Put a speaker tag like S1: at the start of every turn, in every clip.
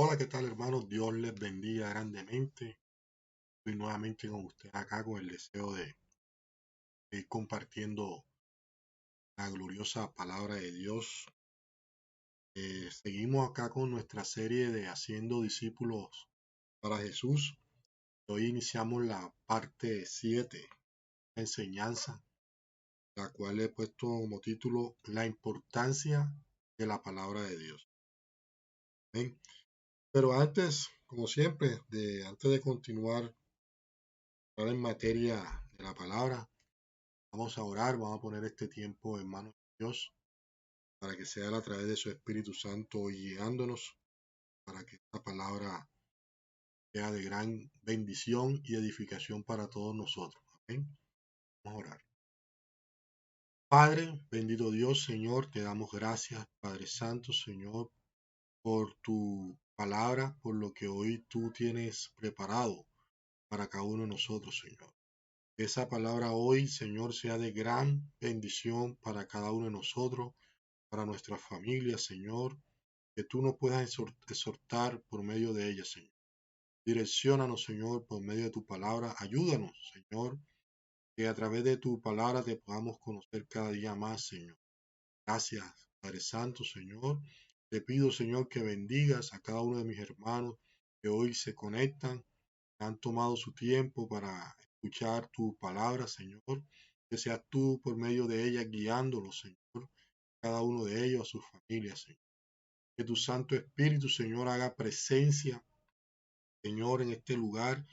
S1: Hola, ¿qué tal, hermanos? Dios les bendiga grandemente. Estoy nuevamente con usted acá con el deseo de ir compartiendo la gloriosa palabra de Dios. Seguimos acá con nuestra serie de Haciendo Discípulos para Jesús. Hoy iniciamos la parte 7, la enseñanza, la cual he puesto como título La importancia de la palabra de Dios. ¿Ven? Pero antes, como siempre, antes de continuar en materia de la palabra, vamos a orar, vamos a poner este tiempo en manos de Dios para que sea Él a través de su Espíritu Santo y guiándonos para que esta palabra sea de gran bendición y edificación para todos nosotros. Amén. Vamos a orar. Padre, bendito Dios, Señor, te damos gracias, Padre Santo, Señor, por tu palabra, por lo que hoy tú tienes preparado para cada uno de nosotros, Señor. Que esa palabra hoy, Señor, sea de gran bendición para cada uno de nosotros, para nuestra familia, Señor, que tú nos puedas exhortar por medio de ella, Señor. Direcciónanos, Señor, por medio de tu palabra. Ayúdanos, Señor, que a través de tu palabra te podamos conocer cada día más, Señor. Gracias, Padre Santo, Señor. Te pido, Señor, que bendigas a cada uno de mis hermanos que hoy se conectan, que han tomado su tiempo para escuchar tu palabra, Señor. Que seas tú por medio de ella guiándolos, Señor, cada uno de ellos a sus familias, Señor. Que tu Santo Espíritu, Señor, haga presencia, Señor, en este lugar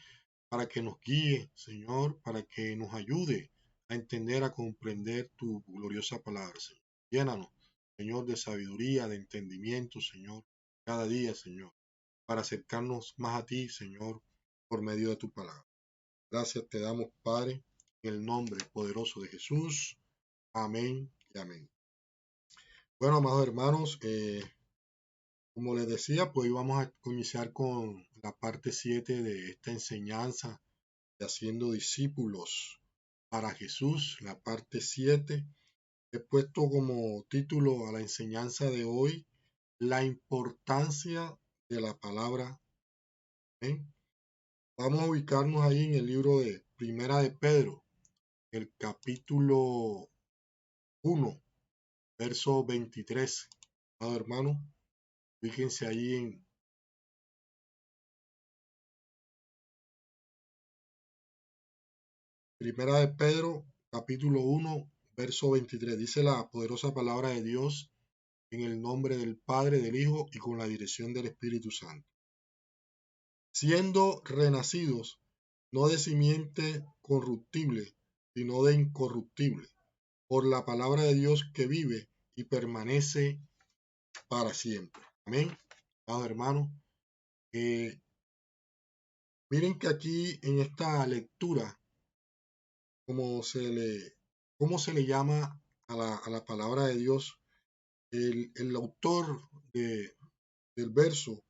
S1: para que nos guíe, Señor, para que nos ayude a entender, a comprender tu gloriosa palabra, Señor. Llénanos, Señor, de sabiduría, de entendimiento, Señor, cada día, Señor, para acercarnos más a ti, Señor, por medio de tu palabra. Gracias te damos, Padre, en el nombre poderoso de Jesús. Amén y amén. Bueno, amados hermanos, como les decía, pues vamos a iniciar con la parte 7 de esta enseñanza de haciendo discípulos para Jesús, la parte 7. He puesto como título a la enseñanza de hoy la importancia de la palabra. ¿Eh? Vamos a ubicarnos ahí en el libro de Primera de Pedro, el capítulo 1, verso 23. Hermano, fíjense ahí en Primera de Pedro, capítulo 1, verso 23. Dice la poderosa palabra de Dios en el nombre del Padre, del Hijo y con la dirección del Espíritu Santo. Siendo renacidos, no de simiente corruptible, sino de incorruptible, por la palabra de Dios que vive y permanece para siempre. Amén. Amados hermanos, miren que aquí en esta lectura, como cómo se le llama a la palabra de Dios, el autor del verso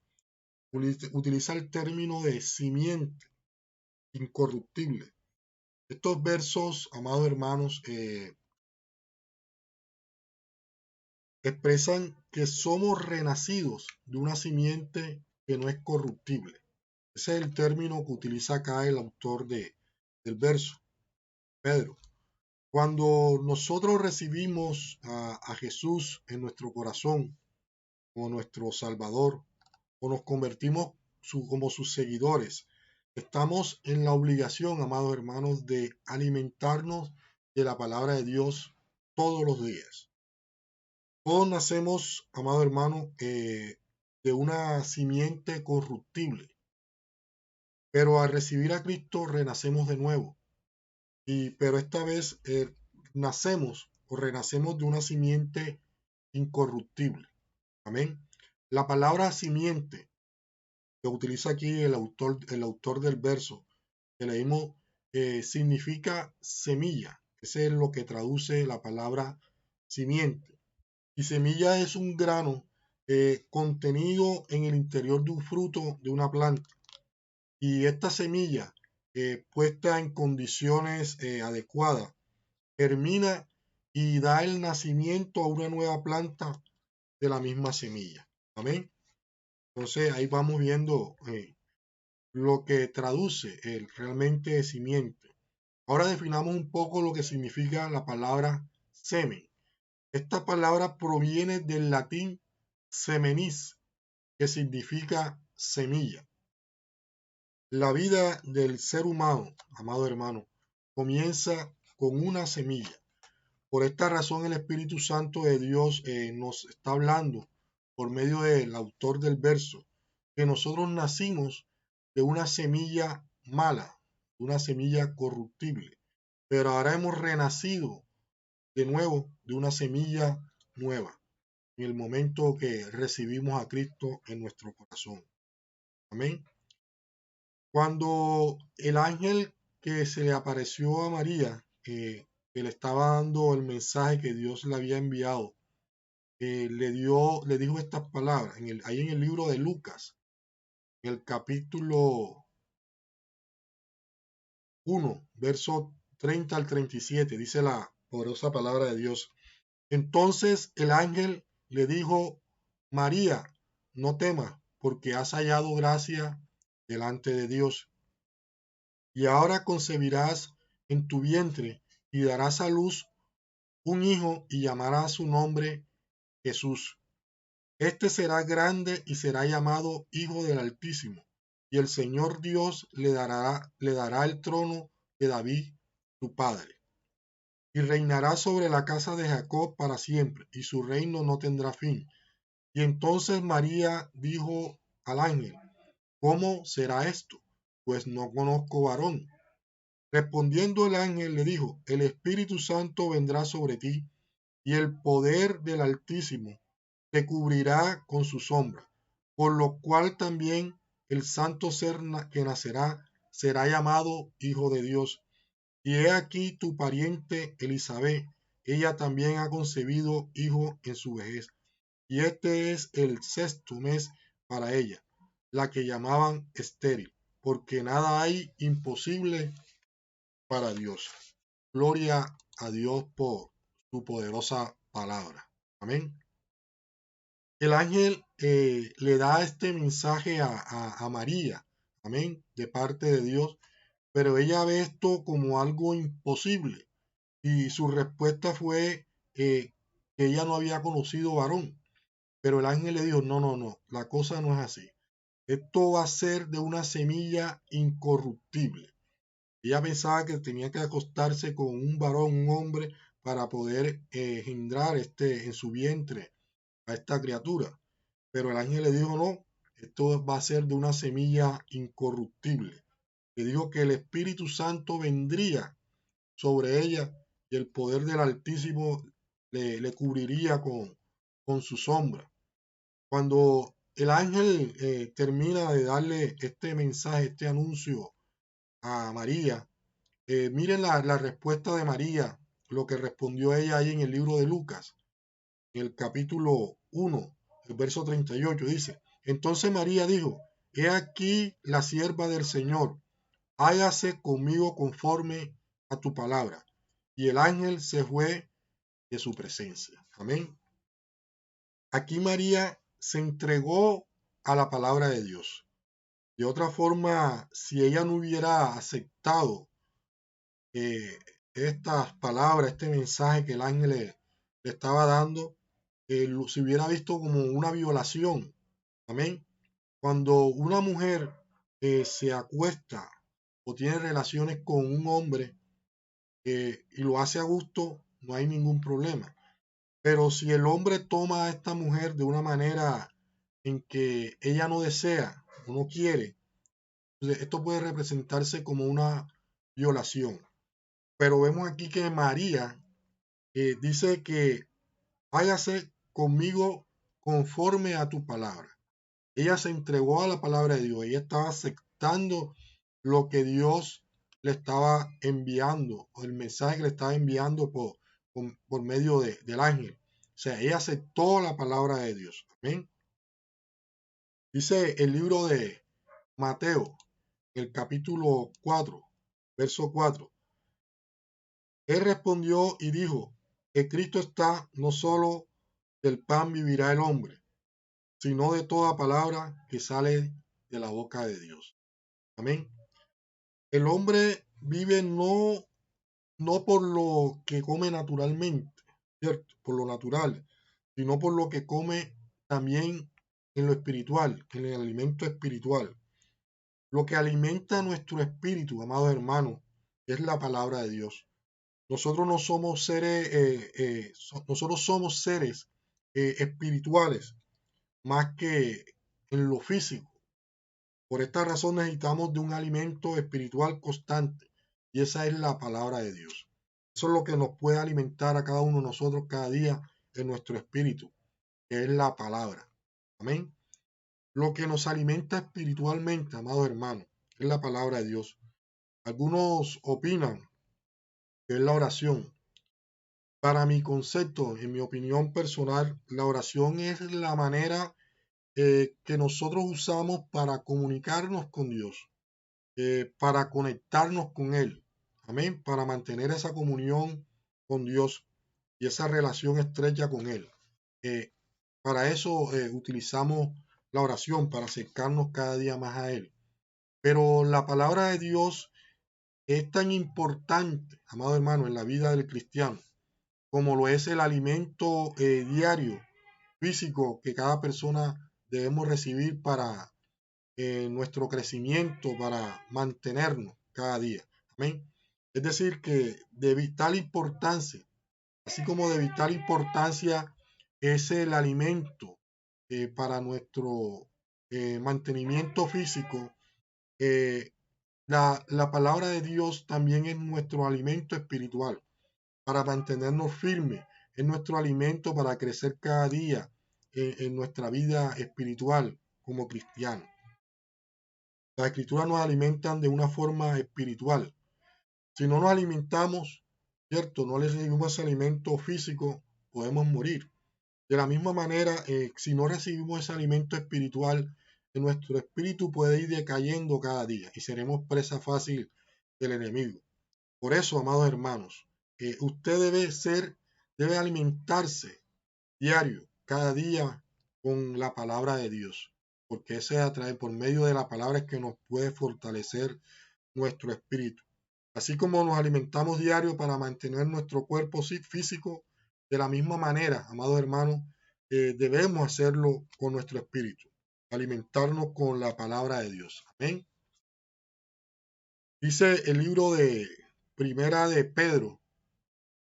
S1: utiliza el término de simiente incorruptible. Estos versos, amados hermanos, expresan que somos renacidos de una simiente que no es corruptible. Ese es el término que utiliza acá el autor del verso, Pedro. Cuando nosotros recibimos a Jesús en nuestro corazón como nuestro Salvador, o nos convertimos como sus seguidores, estamos en la obligación, amados hermanos, de alimentarnos de la palabra de Dios todos los días. Todos nacemos, amado hermano, de una simiente corruptible, pero al recibir a Cristo renacemos de nuevo. Pero esta vez nacemos o renacemos de una simiente incorruptible. Amén. La palabra simiente que utiliza aquí el autor del verso que leímos significa semilla. Ese es lo que traduce la palabra simiente. Y semilla es un grano contenido en el interior de un fruto de una planta. Y esta semilla, puesta en condiciones adecuadas, germina y da el nacimiento a una nueva planta de la misma semilla. Amén. Entonces ahí vamos viendo lo que traduce el realmente simiente. Ahora definamos un poco lo que significa la palabra semen. Esta palabra proviene del latín semenis, que significa semilla. La vida del ser humano, amado hermano, comienza con una semilla. Por esta razón el Espíritu Santo de Dios nos está hablando por medio del autor del verso, que nosotros nacimos de una semilla mala, de una semilla corruptible, pero ahora hemos renacido de nuevo de una semilla nueva, en el momento que recibimos a Cristo en nuestro corazón. Amén. Cuando el ángel que se le apareció a María, que le estaba dando el mensaje que Dios le había enviado, le dijo estas palabras, ahí en el libro de Lucas, en el capítulo 1, verso 30 al 37, dice la poderosa palabra de Dios. Entonces el ángel le dijo, María, no temas, porque has hallado gracia delante de Dios. Y ahora concebirás en tu vientre y darás a luz un hijo y llamarás su nombre Jesús. Este será grande y será llamado Hijo del Altísimo, y el Señor Dios le dará el trono de David, su padre, y reinará sobre la casa de Jacob para siempre, y su reino no tendrá fin. Y entonces María dijo al ángel, ¿cómo será esto? Pues no conozco varón. Respondiendo el ángel le dijo, el Espíritu Santo vendrá sobre ti, y el poder del Altísimo te cubrirá con su sombra, por lo cual también el santo ser que nacerá será llamado Hijo de Dios. Y he aquí tu pariente Elizabeth, ella también ha concebido hijo en su vejez, y este es el sexto mes para ella, la que llamaban estéril, porque nada hay imposible para Dios. Gloria a Dios por su poderosa palabra. Amén. El ángel le da este mensaje a María, amén, de parte de Dios, pero ella ve esto como algo imposible y su respuesta fue que ella no había conocido varón, pero el ángel le dijo, no, no, no, la cosa no es así. Esto va a ser de una semilla incorruptible. Ella pensaba que tenía que acostarse con un varón, un hombre, para poder engendrar en su vientre a esta criatura. Pero el ángel le dijo, no, esto va a ser de una semilla incorruptible. Le dijo que el Espíritu Santo vendría sobre ella y el poder del Altísimo le cubriría con su sombra. Cuando el ángel termina de darle este mensaje, este anuncio a María, miren la respuesta de María, lo que respondió ella ahí en el libro de Lucas, en el capítulo 1, el verso 38, dice, entonces María dijo, he aquí la sierva del Señor, hágase conmigo conforme a tu palabra. Y el ángel se fue de su presencia. Amén. Aquí María se entregó a la palabra de Dios. De otra forma, si ella no hubiera aceptado eh, estas palabras, este mensaje que el ángel le estaba dando, se hubiera visto como una violación. Amén. Cuando una mujer se acuesta o tiene relaciones con un hombre y lo hace a gusto, no hay ningún problema. Pero si el hombre toma a esta mujer de una manera en que ella no desea o no quiere, entonces esto puede representarse como una violación. Pero vemos aquí que María dice que hágase conmigo conforme a tu palabra. Ella se entregó a la palabra de Dios, ella estaba aceptando lo que Dios le estaba enviando, o el mensaje que le estaba enviando por medio del ángel. O sea, ella aceptó la palabra de Dios. Amén. Dice el libro de Mateo, el capítulo 4, verso 4. Él respondió y dijo, que Cristo está, no solo del pan vivirá el hombre, sino de toda palabra que sale de la boca de Dios. Amén. El hombre vive no por lo que come naturalmente, ¿cierto? Por lo natural, sino por lo que come también en lo espiritual, en el alimento espiritual. Lo que alimenta nuestro espíritu, amados hermanos, es la palabra de Dios. Nosotros no somos seres, nosotros somos seres espirituales más que en lo físico. Por esta razón necesitamos de un alimento espiritual constante y esa es la palabra de Dios. Eso es lo que nos puede alimentar a cada uno de nosotros cada día en nuestro espíritu, que es la palabra. Amén. Lo que nos alimenta espiritualmente, amados hermanos, es la palabra de Dios. Algunos opinan que es la oración. Para mi concepto, en mi opinión personal, la oración es la manera que nosotros usamos para comunicarnos con Dios, para conectarnos con Él. Amén. Para mantener esa comunión con Dios y esa relación estrecha con Él. Para eso utilizamos la oración, para acercarnos cada día más a Él. Pero la palabra de Dios es tan importante, amado hermano, en la vida del cristiano, como lo es el alimento diario, físico, que cada persona debemos recibir para nuestro crecimiento, para mantenernos cada día. Amén. Es decir, que de vital importancia, así como de vital importancia es el alimento para nuestro mantenimiento físico, la palabra de Dios también es nuestro alimento espiritual para mantenernos firmes, es nuestro alimento para crecer cada día en nuestra vida espiritual como cristianos. Las escrituras nos alimentan de una forma espiritual. Si no nos alimentamos, ¿cierto? No le recibimos ese alimento físico, podemos morir. De la misma manera, si no recibimos ese alimento espiritual, nuestro espíritu puede ir decayendo cada día y seremos presa fácil del enemigo. Por eso, amados hermanos, usted debe alimentarse diario, cada día, con la palabra de Dios, porque ese atrae por medio de la palabra es que nos puede fortalecer nuestro espíritu. Así como nos alimentamos diario para mantener nuestro cuerpo físico, de la misma manera, amados hermanos, debemos hacerlo con nuestro espíritu, alimentarnos con la palabra de Dios. Amén. Dice el libro de Primera de Pedro,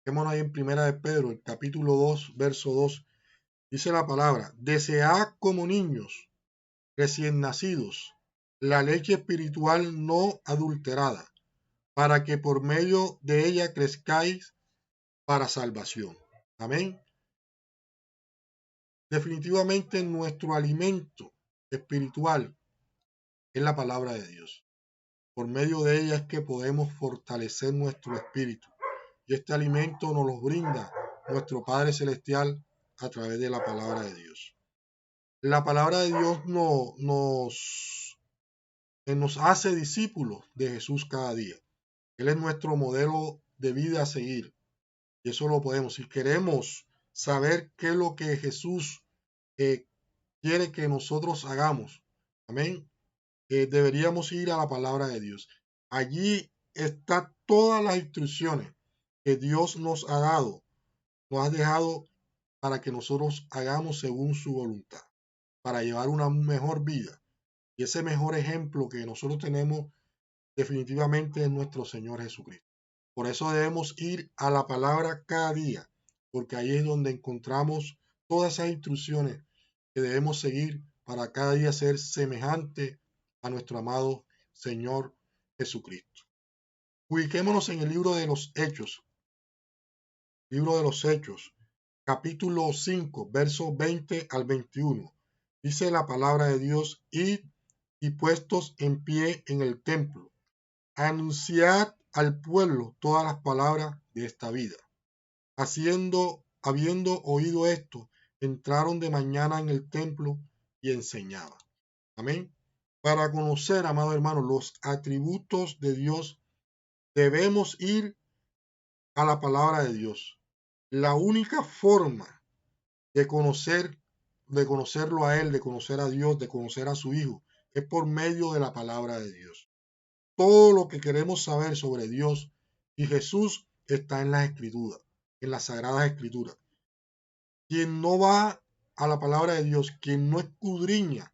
S1: quedémonos ahí en Primera de Pedro, el capítulo 2, verso 2, dice la palabra, desead como niños recién nacidos la leche espiritual no adulterada, para que por medio de ella crezcáis para salvación. Amén. Definitivamente nuestro alimento espiritual es la palabra de Dios. Por medio de ella es que podemos fortalecer nuestro espíritu. Y este alimento nos lo brinda nuestro Padre Celestial a través de la palabra de Dios. La palabra de Dios nos hace discípulos de Jesús cada día. Él es nuestro modelo de vida a seguir. Y eso lo podemos. Si queremos saber qué es lo que Jesús quiere que nosotros hagamos, amén, deberíamos ir a la palabra de Dios. Allí están todas las instrucciones que Dios nos ha dado, nos ha dejado para que nosotros hagamos según su voluntad, para llevar una mejor vida. Y ese mejor ejemplo que nosotros tenemos definitivamente es nuestro Señor Jesucristo. Por eso debemos ir a la palabra cada día, porque ahí es donde encontramos todas esas instrucciones que debemos seguir para cada día ser semejante a nuestro amado Señor Jesucristo. Ubiquémonos en el libro de los Hechos, capítulo 5, versos 20 al 21. Dice la palabra de Dios, id y puestos en pie en el templo, anunciad al pueblo todas las palabras de esta vida. Habiendo oído esto, entraron de mañana en el templo y enseñaban. Amén. Para conocer, amados hermanos, los atributos de Dios, debemos ir a la palabra de Dios. La única forma de conocer de conocerlo a Él, de conocer a Dios, de conocer a su Hijo, es por medio de la palabra de Dios. Todo lo que queremos saber sobre Dios y Jesús está en las Escrituras, en las Sagradas Escrituras. Quien no va a la palabra de Dios, quien no escudriña,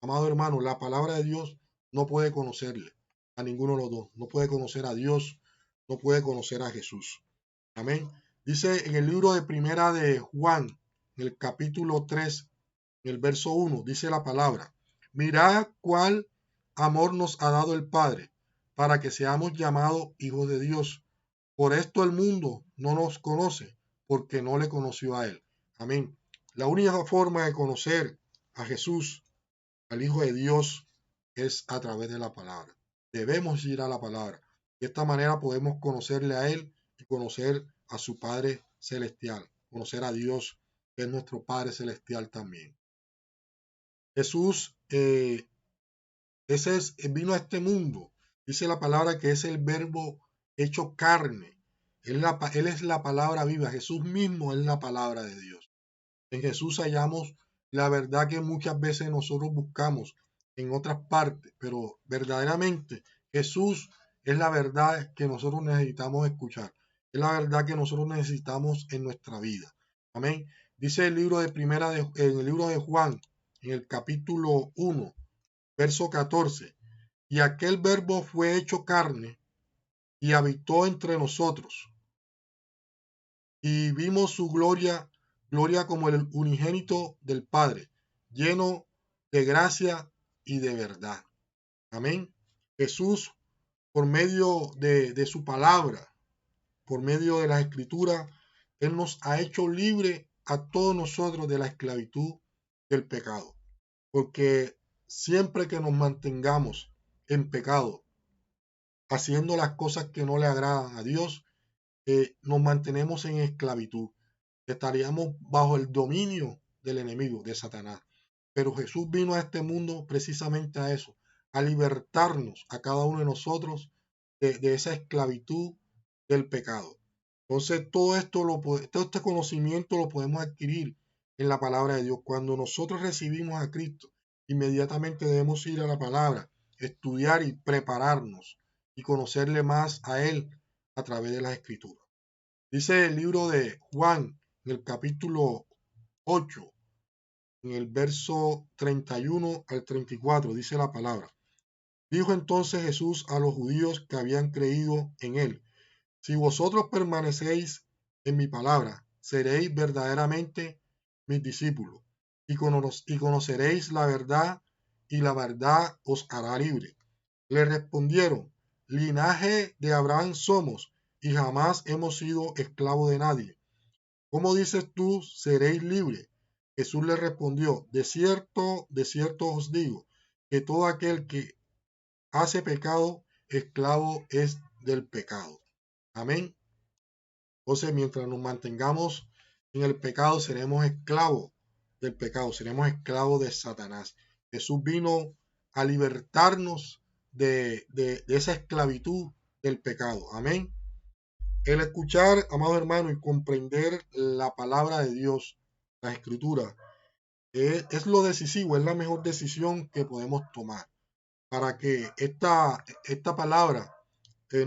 S1: amado hermano, la palabra de Dios, no puede conocerle a ninguno de los dos. No puede conocer a Dios, no puede conocer a Jesús. Amén. Dice en el libro de Primera de Juan, en el capítulo 3, en el verso 1, dice la palabra: mirad cuál amor nos ha dado el Padre, para que seamos llamados hijos de Dios. Por esto el mundo no nos conoce, porque no le conoció a Él. Amén. La única forma de conocer a Jesús, al Hijo de Dios, es a través de la palabra. Debemos ir a la palabra. De esta manera podemos conocerle a Él y conocer a su Padre Celestial, conocer a Dios, que es nuestro Padre Celestial también. Jesús vino a este mundo. Dice la palabra que es el verbo hecho carne. Él es la palabra viva. Jesús mismo es la palabra de Dios. En Jesús hallamos la verdad que muchas veces nosotros buscamos en otras partes, pero verdaderamente Jesús es la verdad que nosotros necesitamos escuchar. Es la verdad que nosotros necesitamos en nuestra vida. Amén. Dice el libro en el libro de Juan, en el capítulo 1, verso 14: y aquel verbo fue hecho carne y habitó entre nosotros, y vimos su gloria, gloria como el unigénito del Padre, lleno de gracia y de verdad. Amén. Jesús, por medio de su palabra, por medio de la Escritura, Él nos ha hecho libre a todos nosotros de la esclavitud del pecado. Porque siempre que nos mantengamos en pecado, haciendo las cosas que no le agradan a Dios, nos mantenemos en esclavitud. Estaríamos bajo el dominio del enemigo, de Satanás. Pero Jesús vino a este mundo precisamente a eso, a libertarnos a cada uno de nosotros de esa esclavitud del pecado. Entonces, todo este conocimiento lo podemos adquirir en la palabra de Dios. Cuando nosotros recibimos a Cristo, inmediatamente debemos ir a la palabra, estudiar y prepararnos y conocerle más a Él a través de las Escrituras. Dice el libro de Juan, en el capítulo 8, en el verso 31 al 34, dice la palabra: dijo entonces Jesús a los judíos que habían creído en Él: si vosotros permanecéis en mi palabra, seréis verdaderamente mis discípulos, y conoceréis la verdad, y la verdad os hará libre. Le respondieron: linaje de Abraham somos, y jamás hemos sido esclavos de nadie. ¿Cómo dices tú, seréis libres? Jesús le respondió: de cierto os digo, que todo aquel que hace pecado, esclavo es del pecado. Amén. Entonces, mientras nos mantengamos en el pecado, seremos esclavos del pecado, seremos esclavos de Satanás. Jesús vino a libertarnos de esa esclavitud del pecado. Amén. El escuchar, amado hermano, y comprender la palabra de Dios, la escritura, es lo decisivo, es la mejor decisión que podemos tomar para que esta palabra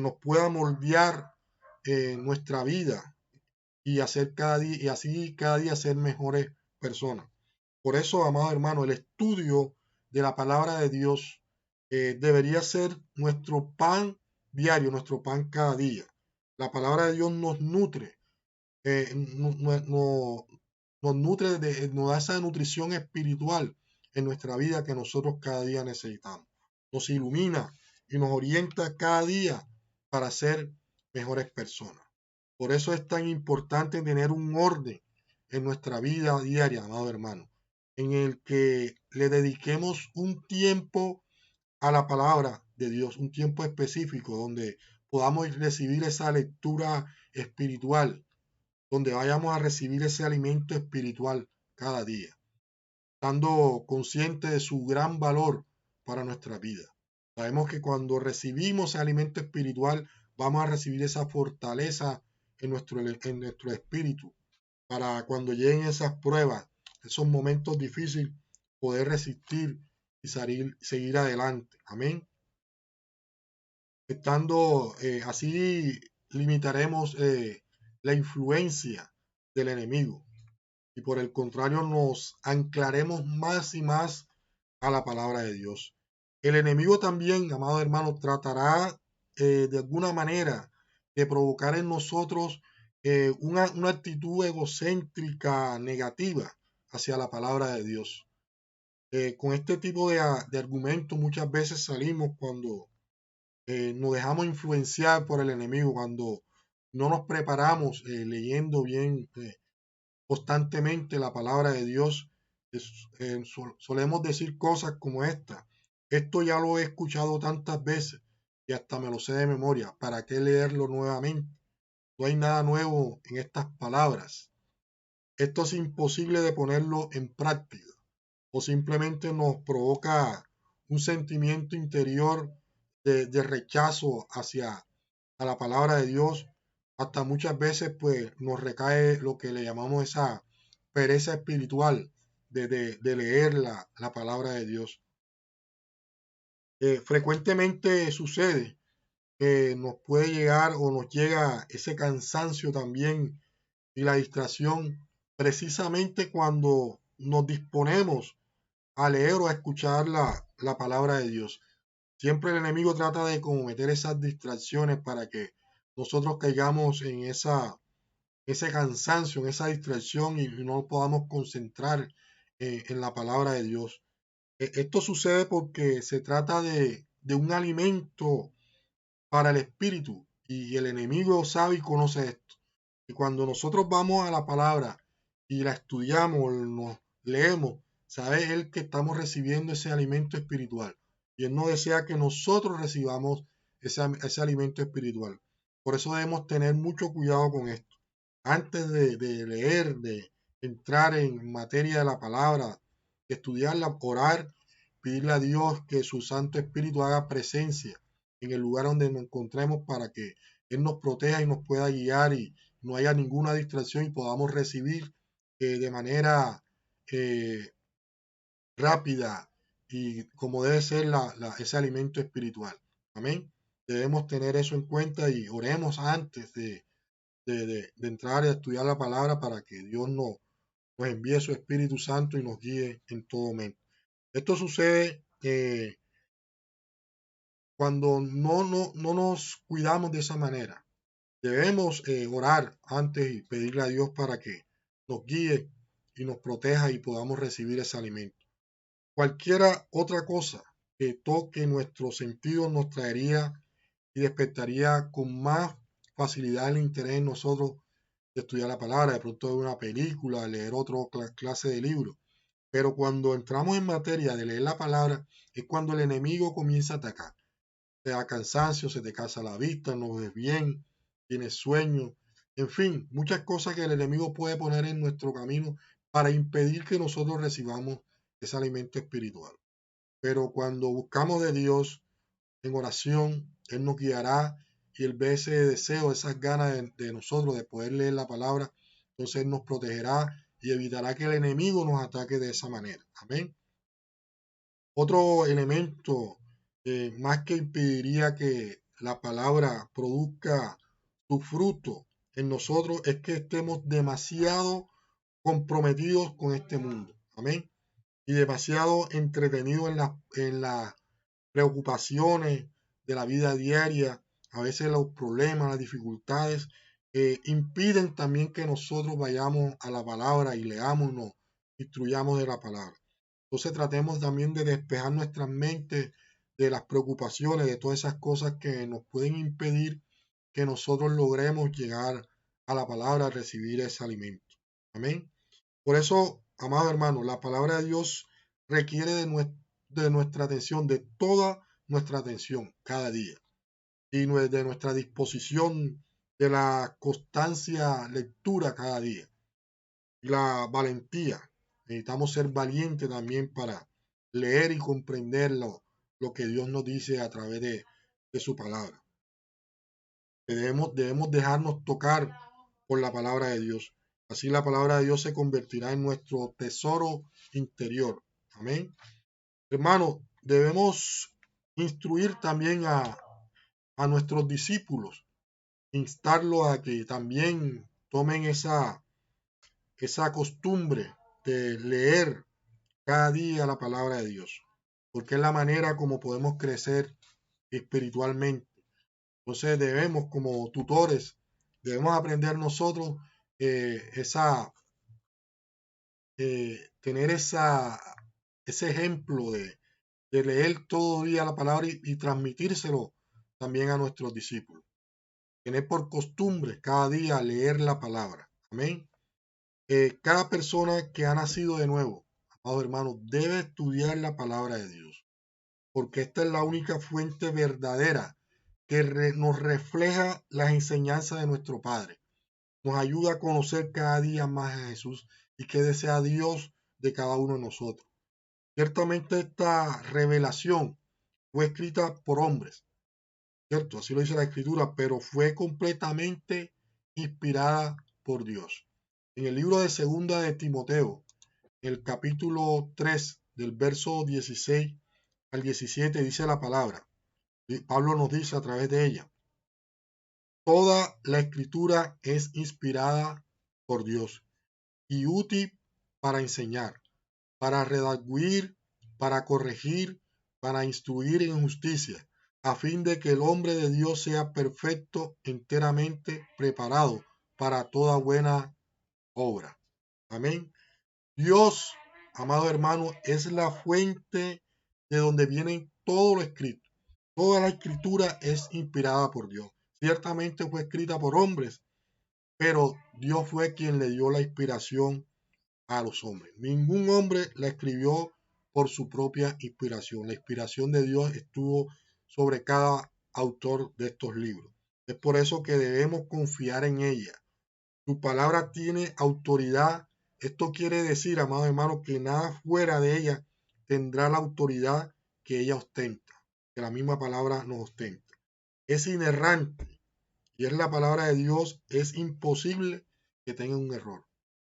S1: nos pueda moldear nuestra vida y hacer cada día, y así cada día ser mejores personas. Por eso, amado hermano, el estudio de la palabra de Dios debería ser nuestro pan diario, nuestro pan cada día. La palabra de Dios nos nutre, nos nutre, nos da esa nutrición espiritual en nuestra vida que nosotros cada día necesitamos. Nos ilumina y nos orienta cada día para ser mejores personas. Por eso es tan importante tener un orden en nuestra vida diaria, amado hermano, en el que le dediquemos un tiempo a la palabra de Dios, un tiempo específico donde podamos recibir esa lectura espiritual, donde vayamos a recibir ese alimento espiritual cada día, estando conscientes de su gran valor para nuestra vida. Sabemos que cuando recibimos ese alimento espiritual, vamos a recibir esa fortaleza en nuestro espíritu, para cuando lleguen esas pruebas, esos momentos difíciles, poder resistir y seguir adelante. Amén. Estando así, limitaremos la influencia del enemigo y por el contrario nos anclaremos más y más a la palabra de Dios. El enemigo también, amado hermano, tratará de alguna manera de provocar en nosotros una actitud egocéntrica negativa hacia la palabra de Dios. Con este tipo de argumentos muchas veces salimos cuando nos dejamos influenciar por el enemigo, cuando no nos preparamos leyendo bien constantemente la palabra de Dios. Solemos decir cosas como esta: esto ya lo he escuchado tantas veces y hasta me lo sé de memoria, ¿para qué leerlo nuevamente? No hay nada nuevo en estas palabras. Esto es imposible de ponerlo en práctica, o simplemente nos provoca un sentimiento interior de rechazo hacia a la palabra de Dios. Hasta muchas veces pues nos recae lo que le llamamos esa pereza espiritual de leer la palabra de Dios. Frecuentemente sucede que nos puede llegar o nos llega ese cansancio también y la distracción precisamente cuando nos disponemos a leer o a escuchar la palabra de Dios. Siempre el enemigo trata de cometer esas distracciones para que nosotros caigamos en ese cansancio, en esa distracción y no podamos concentrar en la palabra de Dios. Esto sucede porque se trata de un alimento para el espíritu y el enemigo sabe y conoce esto. Y cuando nosotros vamos a la palabra y la estudiamos, nos leemos, sabe él que estamos recibiendo ese alimento espiritual. Y él no desea que nosotros recibamos ese alimento espiritual. Por eso debemos tener mucho cuidado con esto. Antes de leer, de entrar en materia de la palabra, de estudiarla, orar, pedirle a Dios que su Santo Espíritu haga presencia en el lugar donde nos encontremos para que Él nos proteja y nos pueda guiar y no haya ninguna distracción y podamos recibir de manera eh, rápida y como debe ser ese alimento espiritual. Amén. Debemos tener eso en cuenta y oremos antes de entrar y estudiar la palabra para que Dios nos envíe su Espíritu Santo y nos guíe en todo momento. Esto sucede cuando no nos cuidamos de esa manera. Debemos orar antes y pedirle a Dios para que nos guíe y nos proteja y podamos recibir ese alimento. Cualquiera otra cosa que toque nuestros sentidos nos traería y despertaría con más facilidad el interés en nosotros de estudiar la palabra, de pronto ver una película, leer otra clase de libro. Pero cuando entramos en materia de leer la palabra es cuando el enemigo comienza a atacar. Te da cansancio, se te cansa la vista, no ves bien, tienes sueño, en fin, muchas cosas que el enemigo puede poner en nuestro camino para impedir que nosotros recibamos ese alimento espiritual. Pero cuando buscamos de Dios en oración, Él nos guiará y Él ve ese deseo, esas ganas de nosotros de poder leer la palabra, entonces Él nos protegerá y evitará que el enemigo nos ataque de esa manera. Amén. Otro elemento más que impediría que la palabra produzca su fruto en nosotros es que estemos demasiado comprometidos con este mundo. Amén. Y demasiado entretenidos en las preocupaciones de la vida diaria. A veces los problemas, las dificultades impiden también que nosotros vayamos a la palabra y leamos y nos instruyamos de la palabra. Entonces tratemos también de despejar nuestras mentes de las preocupaciones, de todas esas cosas que nos pueden impedir que nosotros logremos llegar a la palabra, a recibir ese alimento. Amén. Por eso, amado hermano, la palabra de Dios requiere de nuestra atención, de toda nuestra atención cada día y de nuestra disposición, de la constancia lectura cada día y la valentía. Necesitamos ser valientes también para leer y comprender lo que Dios nos dice a través de su palabra. Debemos dejarnos tocar por la palabra de Dios. Así la palabra de Dios se convertirá en nuestro tesoro interior. Amén. Hermanos, debemos instruir también a nuestros discípulos, instarlos a que también tomen esa costumbre de leer cada día la palabra de Dios, porque es la manera como podemos crecer espiritualmente. Entonces debemos, como tutores, debemos aprender nosotros tener ese ejemplo de leer todo día la palabra y transmitírselo también a nuestros discípulos. Tener por costumbre cada día leer la palabra. Amén. Cada persona que ha nacido de nuevo, amados hermanos, debe estudiar la palabra de Dios, porque esta es la única fuente verdadera que nos refleja las enseñanzas de nuestro Padre. Nos ayuda a conocer cada día más a Jesús y que desea Dios de cada uno de nosotros. Ciertamente esta revelación fue escrita por hombres, ¿cierto? Así lo dice la Escritura, pero fue completamente inspirada por Dios. En el libro de Segunda de Timoteo, el capítulo 3, del verso 16 al 17, dice la palabra. Y Pablo nos dice a través de ella: toda la Escritura es inspirada por Dios y útil para enseñar, para redarguir, para corregir, para instruir en justicia, a fin de que el hombre de Dios sea perfecto, enteramente preparado para toda buena obra. Amén. Dios, amado hermano, es la fuente de donde viene todo lo escrito. Toda la escritura es inspirada por Dios. Ciertamente fue escrita por hombres, pero Dios fue quien le dio la inspiración a los hombres. Ningún hombre la escribió por su propia inspiración. La inspiración de Dios estuvo sobre cada autor de estos libros. Es por eso que debemos confiar en ella. Su palabra tiene autoridad. Esto quiere decir, amados hermanos, que nada fuera de ella tendrá la autoridad que ella ostenta, que la misma palabra nos ostenta. Es inerrante y es la palabra de Dios. Es imposible que tenga un error.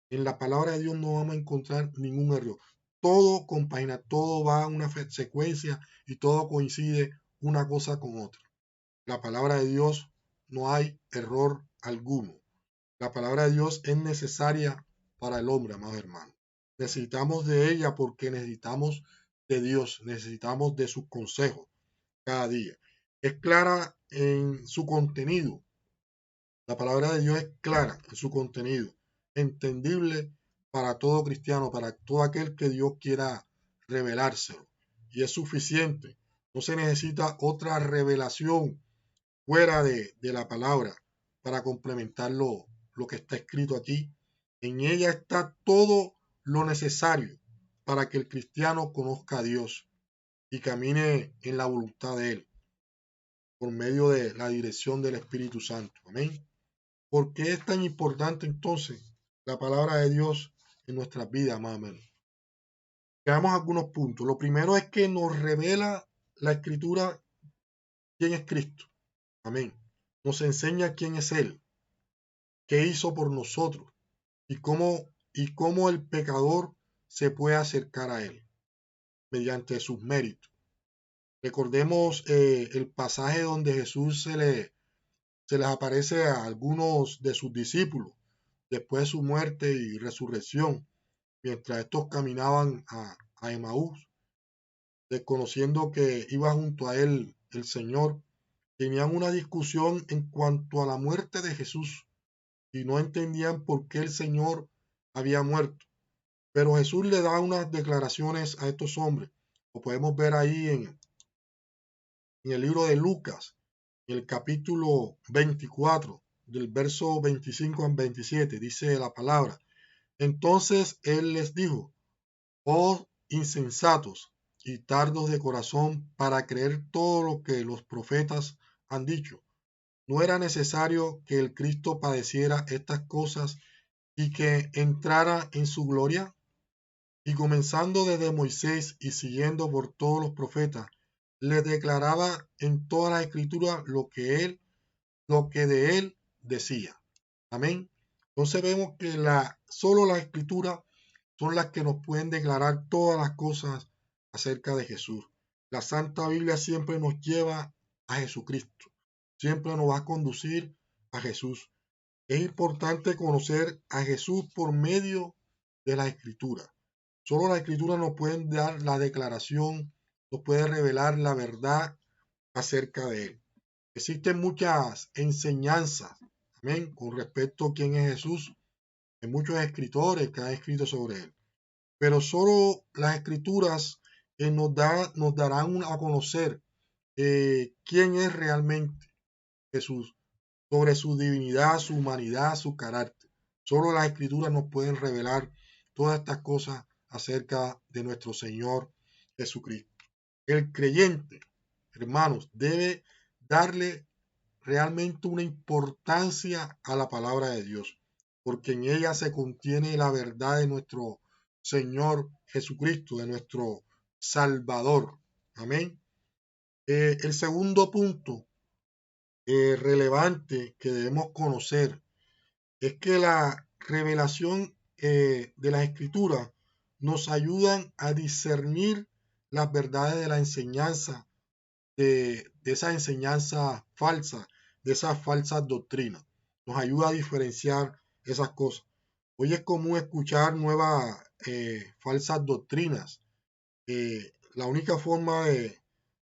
S1: En la palabra de Dios no vamos a encontrar ningún error. Todo compagina, todo va a una secuencia y todo coincide una cosa con otra. La palabra de Dios no hay error alguno. La palabra de Dios es necesaria para el hombre, amados hermanos. Necesitamos de ella porque necesitamos de Dios, necesitamos de sus consejos cada día. Es clara en su contenido. La palabra de Dios es clara en su contenido, entendible para todo cristiano, para todo aquel que Dios quiera revelárselo. Y es suficiente. No se necesita otra revelación fuera de la palabra para complementar lo que está escrito aquí. En ella está todo lo necesario para que el cristiano conozca a Dios y camine en la voluntad de Él por medio de la dirección del Espíritu Santo. Amén. ¿Por qué es tan importante entonces la palabra de Dios en nuestras vidas, más o menos? Veamos algunos puntos. Lo primero es que nos revela la Escritura quién es Cristo. Amén. Nos enseña quién es Él, qué hizo por nosotros y cómo el pecador se puede acercar a Él mediante sus méritos. Recordemos el pasaje donde Jesús se les aparece a algunos de sus discípulos después de su muerte y resurrección, mientras estos caminaban a Emaús, desconociendo que iba junto a él el Señor. Tenían una discusión en cuanto a la muerte de Jesús y no entendían por qué el Señor había muerto. Pero Jesús le da unas declaraciones a estos hombres. Lo podemos ver ahí en el libro de Lucas, en el capítulo 24, del verso 25 al 27, dice la palabra. Entonces él les dijo: oh insensatos y tardos de corazón para creer todo lo que los profetas han dicho. ¿No era necesario que el Cristo padeciera estas cosas y que entrara en su gloria? Y comenzando desde Moisés y siguiendo por todos los profetas, les declaraba en toda la escritura lo que de él decía. Amén. Entonces vemos que solo las escrituras son las que nos pueden declarar todas las cosas acerca de Jesús. La Santa Biblia siempre nos lleva a Jesucristo, siempre nos va a conducir a Jesús. Es importante conocer a Jesús por medio de la Escritura. Solo la Escritura nos puede dar la declaración, nos puede revelar la verdad acerca de Él. Existen muchas enseñanzas, amén, con respecto a quién es Jesús. Hay muchos escritores que han escrito sobre Él. Pero solo las Escrituras nos darán a conocer quién es realmente Jesús, sobre su divinidad, su humanidad, su carácter. Solo las Escrituras nos pueden revelar todas estas cosas acerca de nuestro Señor Jesucristo. El creyente, hermanos, debe darle realmente una importancia a la palabra de Dios, porque en ella se contiene la verdad de nuestro Señor Jesucristo, de nuestro Salvador. Amén. El segundo punto relevante que debemos conocer es que la revelación de las escrituras nos ayudan a discernir las verdades de la enseñanza, de esa enseñanza falsa, de esas falsas doctrinas. Nos ayuda a diferenciar esas cosas. Hoy es común escuchar nuevas falsas doctrinas. La única forma de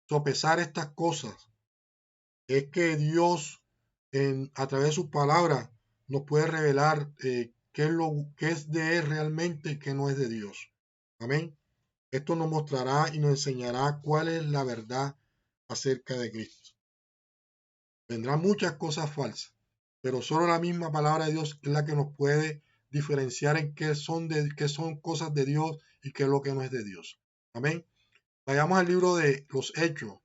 S1: sopesar estas cosas es que Dios, a través de sus palabras, nos puede revelar qué es de Él realmente y qué no es de Dios. Amén. Esto nos mostrará y nos enseñará cuál es la verdad acerca de Cristo. Vendrán muchas cosas falsas, pero solo la misma palabra de Dios es la que nos puede diferenciar en qué son cosas de Dios y qué es lo que no es de Dios. Amén. Vayamos al libro de los Hechos,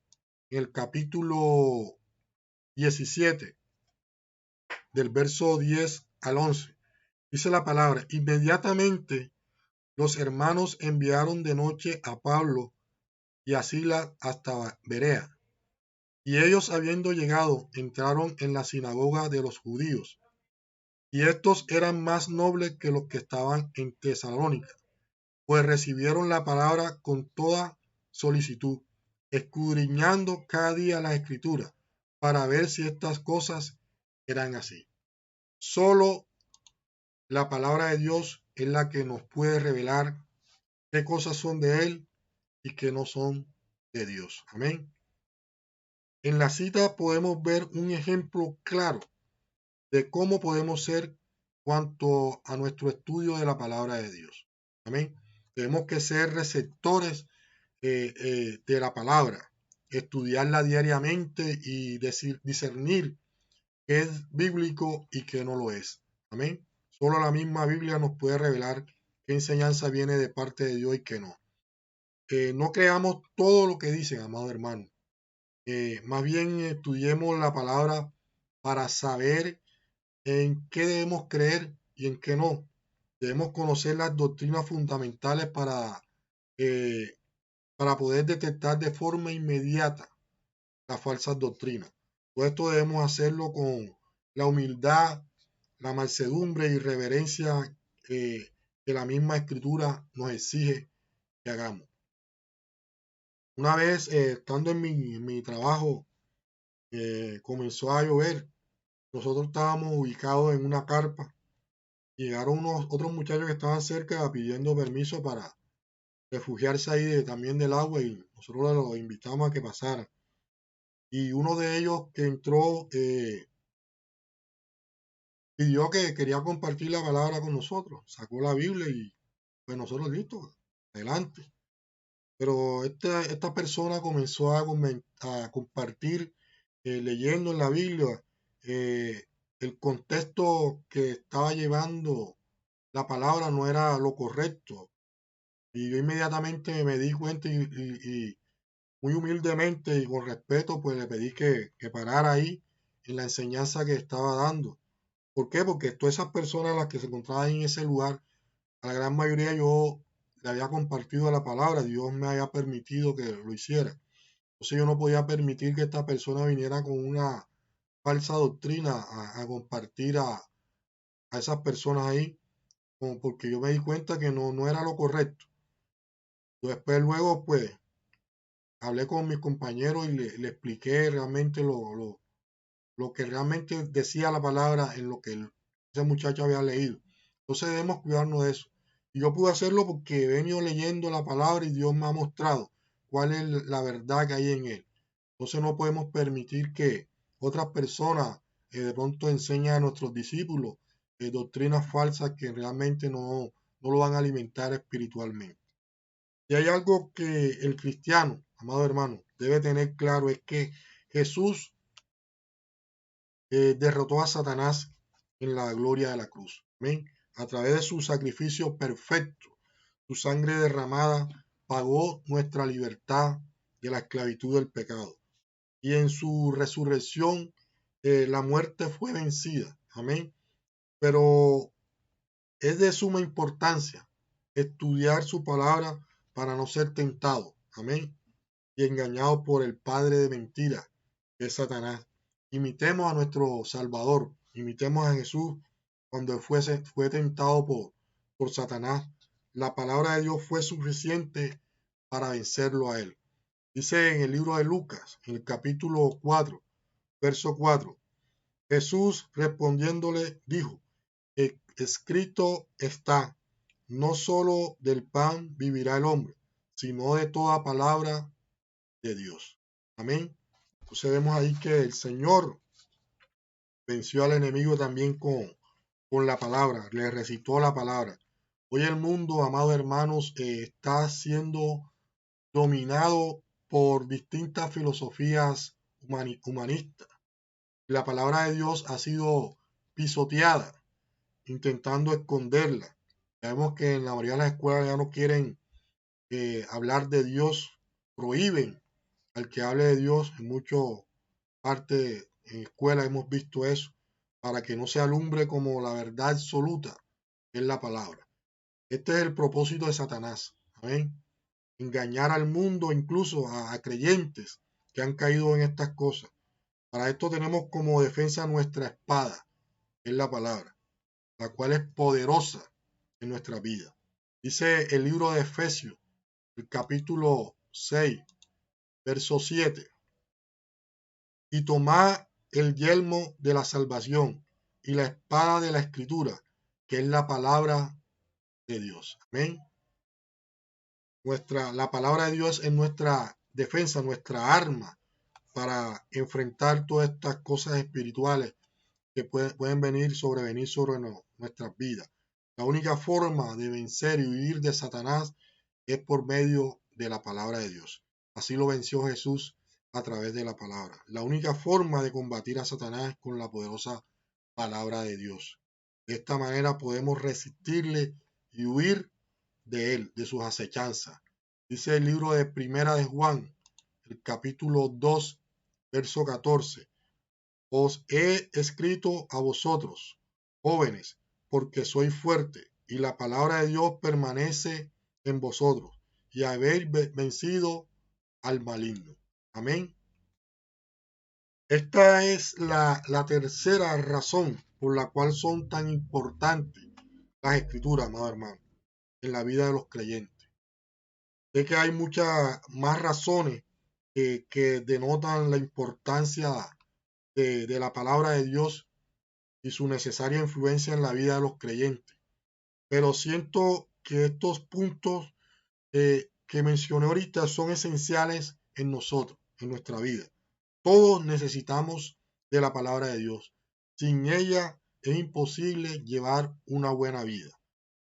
S1: en el capítulo 17, del verso 10 al 11. Dice la palabra: inmediatamente los hermanos enviaron de noche a Pablo y a Silas hasta Berea. Y ellos, habiendo llegado, entraron en la sinagoga de los judíos. Y estos eran más nobles que los que estaban en Tesalónica, pues recibieron la palabra con toda solicitud, escudriñando cada día las escrituras, para ver si estas cosas eran así. Solo la palabra de Dios es la que nos puede revelar qué cosas son de Él y qué no son de Dios. Amén. En la cita podemos ver un ejemplo claro de cómo podemos ser cuanto a nuestro estudio de la palabra de Dios. Amén. Tenemos que ser receptores de la palabra, estudiarla diariamente y discernir qué es bíblico y qué no lo es. Amén. Solo la misma Biblia nos puede revelar qué enseñanza viene de parte de Dios y qué no. No creamos todo lo que dicen, amado hermano. Más bien estudiemos la palabra para saber en qué debemos creer y en qué no. Debemos conocer las doctrinas fundamentales eh, para poder detectar de forma inmediata las falsas doctrinas. Todo esto debemos hacerlo con la humildad, la mansedumbre y reverencia que la misma escritura nos exige que hagamos. Una vez, estando en mi trabajo, comenzó a llover. Nosotros estábamos ubicados en una carpa. Llegaron otros muchachos que estaban cerca pidiendo permiso para refugiarse ahí también del agua, y nosotros los invitamos a que pasaran. Y uno de ellos que entró pidió que quería compartir la palabra con nosotros. Sacó la Biblia y pues nosotros listos, adelante. Pero esta persona comenzó a compartir, leyendo en la Biblia, eh, el contexto que estaba llevando la palabra no era lo correcto. Y yo inmediatamente me di cuenta y muy humildemente y con respeto, pues le pedí que parara ahí en la enseñanza que estaba dando. ¿Por qué? Porque todas esas personas las que se encontraban en ese lugar, a la gran mayoría yo le había compartido la palabra, Dios me había permitido que lo hiciera. Entonces yo no podía permitir que esta persona viniera con una falsa doctrina a compartir a esas personas ahí, como porque yo me di cuenta que no era lo correcto. Yo después luego pues hablé con mis compañeros y le expliqué realmente lo que realmente decía la palabra en lo que ese muchacho había leído. Entonces debemos cuidarnos de eso. Y yo pude hacerlo porque he venido leyendo la palabra y Dios me ha mostrado cuál es la verdad que hay en él. Entonces no podemos permitir que otras personas de pronto enseñen a nuestros discípulos doctrinas falsas que realmente no lo van a alimentar espiritualmente. Y hay algo que el cristiano, amado hermano, debe tener claro, es que Jesús derrotó a Satanás en la gloria de la cruz. Amén. A través de su sacrificio perfecto, su sangre derramada pagó nuestra libertad de la esclavitud del pecado. Y en su resurrección la muerte fue vencida. Amén. Pero es de suma importancia estudiar su palabra para no ser tentado. Amén. Y engañado por el padre de mentira, que es Satanás. Imitemos a nuestro Salvador, imitemos a Jesús cuando fue tentado por Satanás. La palabra de Dios fue suficiente para vencerlo a él. Dice en el libro de Lucas, en el capítulo 4, verso 4, Jesús respondiéndole dijo, escrito está, no solo del pan vivirá el hombre, sino de toda palabra de Dios. Amén. Entonces vemos ahí que el Señor venció al enemigo también con la palabra, le recitó la palabra. Hoy el mundo, amados hermanos, está siendo dominado por distintas filosofías humanistas. La palabra de Dios ha sido pisoteada, intentando esconderla. Sabemos que en la mayoría de las escuelas ya no quieren hablar de Dios, prohíben al que hable de Dios. En muchas partes en escuela hemos visto eso, para que no se alumbre como la verdad absoluta, que es la palabra. Este es el propósito de Satanás. Amén. Engañar al mundo, incluso a creyentes que han caído en estas cosas. Para esto tenemos como defensa nuestra espada, que es la palabra, la cual es poderosa en nuestra vida. Dice el libro de Efesios, el capítulo 6, verso 7. Y tomad el yelmo de la salvación y la espada de la escritura, que es la palabra de Dios. Amén. La palabra de Dios es nuestra defensa, nuestra arma para enfrentar todas estas cosas espirituales que pueden sobrevenir sobre nuestras vidas. La única forma de vencer y huir de Satanás es por medio de la palabra de Dios. Así lo venció Jesús a través de la palabra. La única forma de combatir a Satanás es con la poderosa palabra de Dios. De esta manera podemos resistirle y huir de él, de sus acechanzas. Dice el libro de Primera de Juan, el capítulo 2, verso 14. Os he escrito a vosotros, jóvenes, porque sois fuerte, y la palabra de Dios permanece en vosotros, y habéis vencido al maligno. Amén. Esta es la tercera razón por la cual son tan importantes las escrituras, amado hermano, en la vida de los creyentes. Sé que hay muchas más razones que denotan la importancia de la palabra de Dios y su necesaria influencia en la vida de los creyentes. Pero siento que estos puntos que mencioné ahorita son esenciales en nosotros, en nuestra vida. Todos necesitamos de la palabra de Dios. Sin ella es imposible llevar una buena vida,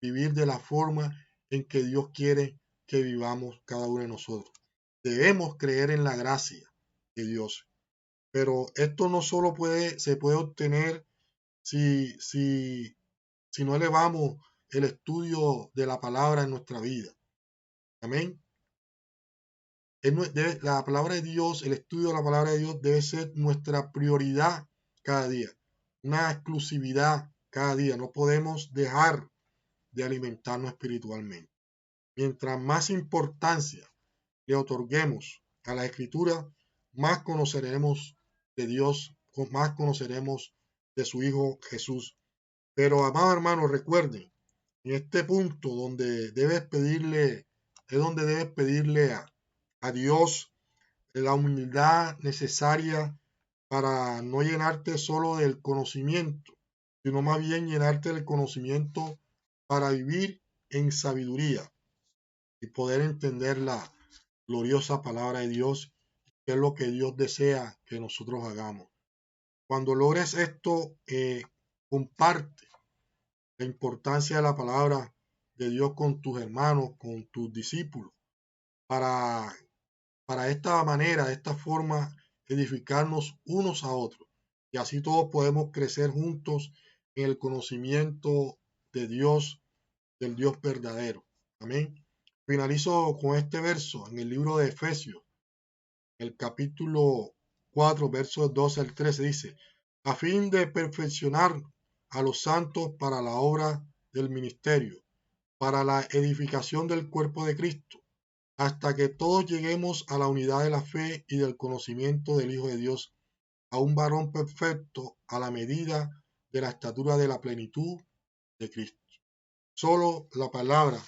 S1: vivir de la forma en que Dios quiere que vivamos cada uno de nosotros. Debemos creer en la gracia de Dios, pero esto no solo se puede obtener si no elevamos el estudio de la palabra en nuestra vida. Amén. La palabra de Dios, el estudio de la palabra de Dios debe ser nuestra prioridad cada día, una exclusividad cada día. No podemos dejar de alimentarnos espiritualmente. Mientras más importancia le otorguemos a la escritura, más conoceremos de Dios, más conoceremos de su Hijo Jesús. Pero, amados hermanos, recuerden, en este punto es donde debes pedirle a Dios la humildad necesaria para no llenarte solo del conocimiento, sino más bien llenarte del conocimiento para vivir en sabiduría y poder entender la gloriosa palabra de Dios, que es lo que Dios desea que nosotros hagamos. Cuando logres esto, comparte la importancia de la palabra de Dios con tus hermanos, con tus discípulos, para, para esta manera, de esta forma, edificarnos unos a otros. Y así todos podemos crecer juntos en el conocimiento de Dios, del Dios verdadero. Amén. Finalizo con este verso en el libro de Efesios, el capítulo 4, versos 12 al 13, dice, a fin de perfeccionar a los santos para la obra del ministerio, para la edificación del cuerpo de Cristo, hasta que todos lleguemos a la unidad de la fe y del conocimiento del Hijo de Dios, a un varón perfecto a la medida de la estatura de la plenitud de Cristo. Solo la palabra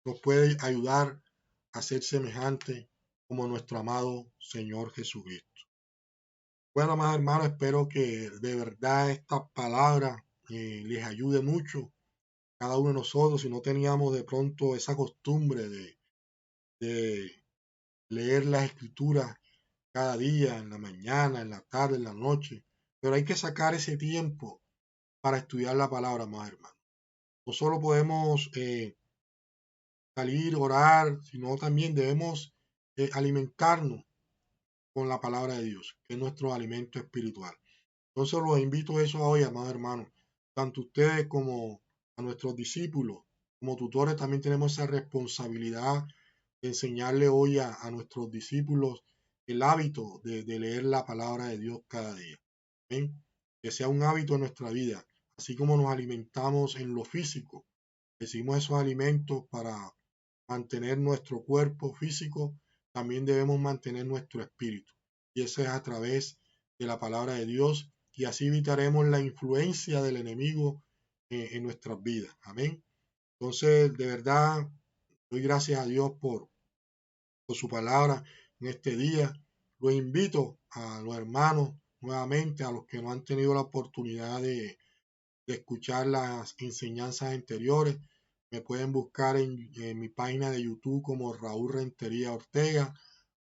S1: nos puede ayudar a ser semejante como nuestro amado Señor Jesucristo. Bueno, más hermanos, espero que de verdad esta palabra les ayude mucho a cada uno de nosotros. Si no teníamos de pronto esa costumbre de leer las escrituras cada día, en la mañana, en la tarde, en la noche, pero hay que sacar ese tiempo para estudiar la palabra, más hermanos. No solo podemos salir, orar, sino también debemos alimentarnos con la palabra de Dios, que es nuestro alimento espiritual. Entonces los invito a eso hoy, amados hermanos. Tanto ustedes como a nuestros discípulos, como tutores, también tenemos esa responsabilidad de enseñarle hoy a nuestros discípulos el hábito de leer la palabra de Dios cada día. ¿Ven? Que sea un hábito en nuestra vida, así como nos alimentamos en lo físico. Recibimos esos alimentos para mantener nuestro cuerpo físico, también debemos mantener nuestro espíritu. Y eso es a través de la palabra de Dios y así evitaremos la influencia del enemigo en nuestras vidas. Amén. Entonces, de verdad, doy gracias a Dios por su palabra en este día. Los invito a los hermanos nuevamente, a los que no han tenido la oportunidad de escuchar las enseñanzas anteriores. Me pueden buscar en mi página de YouTube como Raúl Rentería Ortega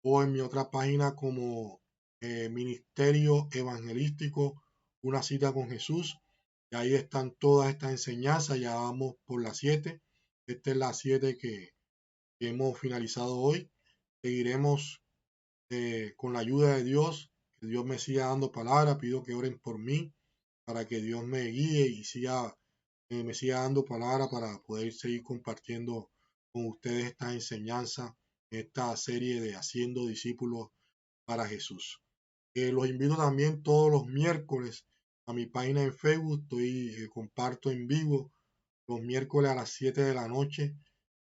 S1: o en mi otra página como Ministerio Evangelístico, una cita con Jesús. Y ahí están todas estas enseñanzas. Ya vamos por las 7. Esta es la 7 que hemos finalizado hoy. Seguiremos con la ayuda de Dios. Que Dios me siga dando palabra. Pido que oren por mí para que Dios me guíe y me siga dando palabra para poder seguir compartiendo con ustedes esta enseñanza, esta serie de Haciendo Discípulos para Jesús. Los invito también todos los miércoles a mi página en Facebook. Comparto en vivo los miércoles a las 7 de la noche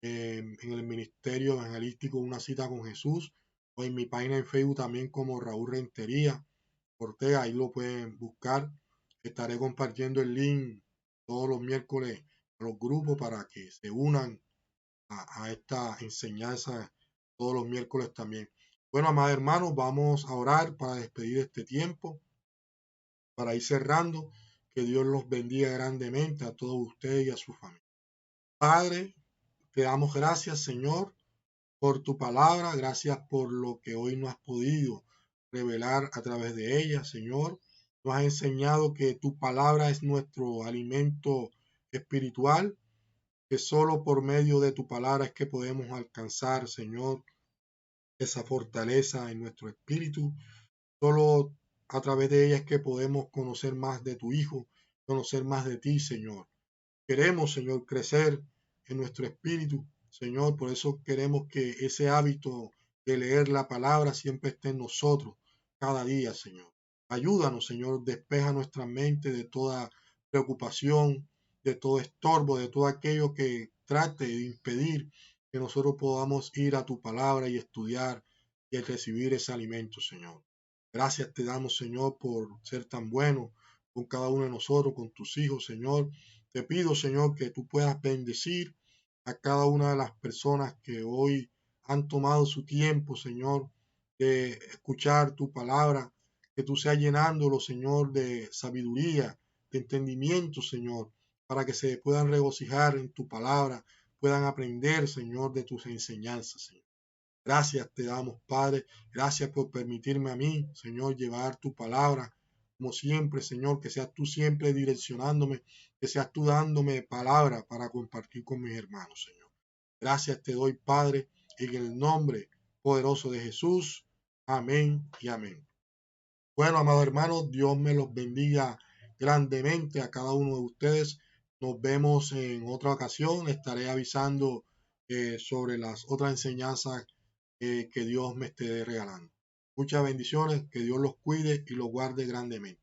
S1: en el Ministerio Evangelístico Una Cita con Jesús, o en mi página en Facebook también como Raúl Rentería Ortega. Ahí lo pueden buscar. Estaré compartiendo el link todos los miércoles a los grupos para que se unan a esta enseñanza todos los miércoles también. Bueno, amados hermanos, vamos a orar para despedir este tiempo, para ir cerrando. Que Dios los bendiga grandemente a todos ustedes y a su familia. Padre, te damos gracias, Señor, por tu palabra. Gracias por lo que hoy nos has podido revelar a través de ella, Señor. Nos has enseñado que tu palabra es nuestro alimento espiritual, que solo por medio de tu palabra es que podemos alcanzar, Señor, esa fortaleza en nuestro espíritu. Solo a través de ella es que podemos conocer más de tu Hijo, conocer más de ti, Señor. Queremos, Señor, crecer en nuestro espíritu, Señor. Por eso queremos que ese hábito de leer la palabra siempre esté en nosotros cada día, Señor. Ayúdanos, Señor, despeja nuestra mente de toda preocupación, de todo estorbo, de todo aquello que trate de impedir que nosotros podamos ir a tu palabra y estudiar y recibir ese alimento, Señor. Gracias te damos, Señor, por ser tan bueno, con cada uno de nosotros, con tus hijos, Señor. Te pido, Señor, que tú puedas bendecir a cada una de las personas que hoy han tomado su tiempo, Señor, de escuchar tu palabra, que tú seas llenándolo, Señor, de sabiduría, de entendimiento, Señor, para que se puedan regocijar en tu palabra, puedan aprender, Señor, de tus enseñanzas, Señor. Gracias te damos, Padre. Gracias por permitirme a mí, Señor, llevar tu palabra. Como siempre, Señor, que seas tú siempre direccionándome, que seas tú dándome palabra para compartir con mis hermanos, Señor. Gracias te doy, Padre, en el nombre poderoso de Jesús. Amén y amén. Bueno, amados hermanos, Dios me los bendiga grandemente a cada uno de ustedes. Nos vemos en otra ocasión. Estaré avisando sobre las otras enseñanzas que Dios me esté regalando. Muchas bendiciones, que Dios los cuide y los guarde grandemente.